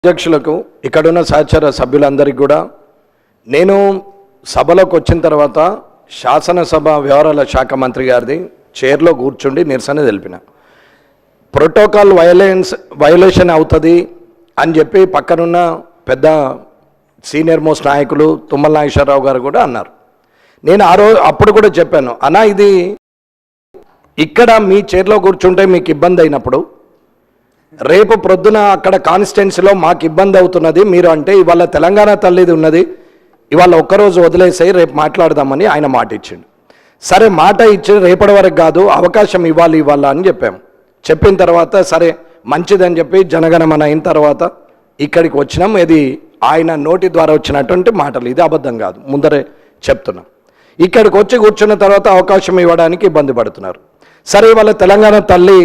అధ్యక్షులకు ఇక్కడున్న సహచర సభ్యులందరికీ కూడా నేను సభలోకి వచ్చిన తర్వాత శాసనసభ వ్యవహారాల శాఖ మంత్రి గారిది చైర్లో కూర్చుండి నిరసన తెలిపిన ప్రోటోకాల్ వైలేషన్ అవుతుంది అని చెప్పి పక్కనున్న పెద్ద సీనియర్ మోస్ట్ నాయకులు తుమ్మల నాగేశ్వరరావు గారు కూడా అన్నారు. నేను అప్పుడు కూడా చెప్పాను, అన్నా ఇది ఇక్కడ మీ చైర్లో కూర్చుంటే మీకు ఇబ్బంది అయినప్పుడు రేపు ప్రొద్దున అక్కడ కాన్స్టిట్యున్సీలో మాకు ఇబ్బంది అవుతున్నది మీరు అంటే ఇవాళ తెలంగాణ తల్లిది ఉన్నది, ఇవాళ ఒక్కరోజు వదిలేసాయి రేపు మాట్లాడదామని ఆయన మాట ఇచ్చిండు. సరే మాట ఇచ్చి రేపటి వరకు కాదు అవకాశం ఇవ్వాలి అని చెప్పాము. చెప్పిన తర్వాత సరే మంచిదని చెప్పి జనగణమన అయిన తర్వాత ఇక్కడికి వచ్చినాం. ఇది ఆయన నోటి ద్వారా వచ్చినటువంటి మాటలు, ఇది అబద్ధం కాదు, ముందరే చెప్తున్నాం. ఇక్కడికి వచ్చి కూర్చున్న తర్వాత అవకాశం ఇవ్వడానికి ఇబ్బంది పడుతున్నారు. సరే ఇవాళ తెలంగాణ తల్లి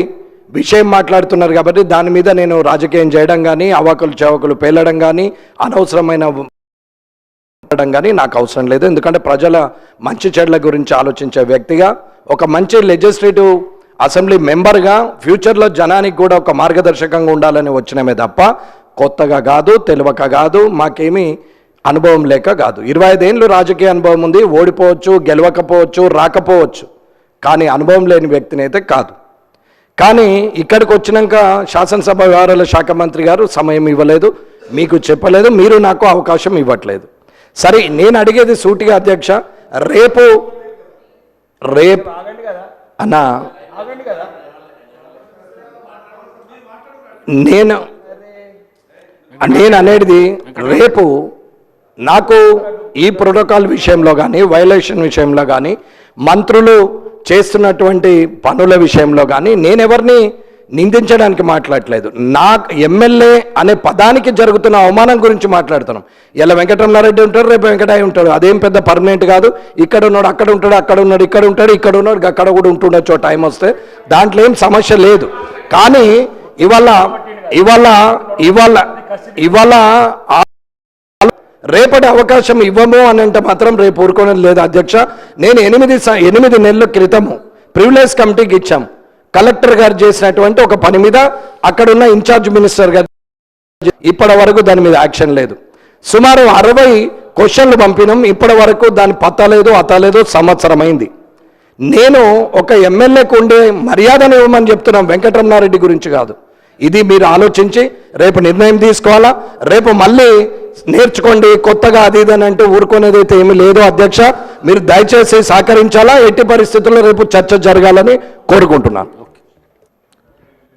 విషయం మాట్లాడుతున్నారు కాబట్టి దాని మీద నేను రాజకీయం చేయడం కానీ అవాకులు చవకులు పేలడం కానీ అనవసరమైన కానీ నాకు అవసరం లేదు. ఎందుకంటే ప్రజల మంచి చెడ్ల గురించి ఆలోచించే వ్యక్తిగా ఒక మంచి లెజిస్లేటివ్ అసెంబ్లీ మెంబర్గా ఫ్యూచర్లో జనానికి కూడా ఒక మార్గదర్శకంగా ఉండాలని వచ్చినమే తప్ప కొత్తగా కాదు, తెలియక కాదు, మాకేమీ అనుభవం లేక కాదు. 25 ఏళ్ళు రాజకీయ అనుభవం ఉంది. ఓడిపోవచ్చు, గెలవకపోవచ్చు, రాకపోవచ్చు, కానీ అనుభవం లేని వ్యక్తిని అయితే కాదు. కానీ ఇక్కడికి వచ్చినాక శాసనసభ వ్యవహారాల శాఖ మంత్రి గారు సమయం ఇవ్వలేదు, మీకు చెప్పలేదు, మీరు నాకు అవకాశం ఇవ్వట్లేదు. సరే నేను అడిగేది సూటిగా అధ్యక్ష, రేపు అన్నా నేను అనేది రేపు నాకు ఈ ప్రోటోకాల్ విషయంలో కానీ వైలేషన్ విషయంలో కానీ మంత్రులు చేస్తున్నటువంటి పనుల విషయంలో కానీ నేనెవరిని నిందించడానికి మాట్లాడలేదు. నాకు ఎమ్మెల్యే అనే పదానికి జరుగుతున్న అవమానం గురించి మాట్లాడుతున్నాం. ఇలా వెంకటరమణారెడ్డి ఉంటాడు, రేపు వెంకటయ్య ఉంటాడు, అదేం పెద్ద పర్మనెంట్ కాదు. ఇక్కడ ఉన్నాడు, అక్కడ ఉంటాడు, అక్కడ ఉన్నాడు, ఇక్కడ ఉంటాడు, ఇక్కడ ఉన్నాడు, అక్కడ కూడా ఉంటుండొచ్చు టైం వస్తే, దాంట్లో ఏం సమస్య లేదు. కానీ ఇవాళ రేపటి అవకాశం ఇవ్వము అని అంటే మాత్రం రేపు ఊరుకోవడం లేదు అధ్యక్ష. నేను 8 నెలల క్రితము ప్రివిలేజ్ కమిటీకి ఇచ్చాం. కలెక్టర్ గారు చేసినటువంటి ఒక పని మీద అక్కడున్న ఇన్ఛార్జ్ మినిస్టర్ గారు ఇప్పటి వరకు దాని మీద యాక్షన్ లేదు. సుమారు 60 క్వశ్చన్లు పంపినాం, ఇప్పటి వరకు దాని అతలేదు, సంవత్సరం అయింది. నేను ఒక ఎమ్మెల్యేకు ఉండే మర్యాదను ఇవ్వమని చెప్తున్నాం, వెంకటరమణారెడ్డి గురించి కాదు. ఇది మీరు ఆలోచించి రేపు నిర్ణయం తీసుకోవాలా. రేపు మళ్ళీ నేర్చుకోండి కొత్తగా అది ఇదని అంటే ఊరుకునేదైతే ఏమీ లేదు అధ్యక్ష. మీరు దయచేసి సహకరించాలా. ఎట్టి పరిస్థితుల్లో రేపు చర్చ జరగాలని కోరుకుంటున్నాను.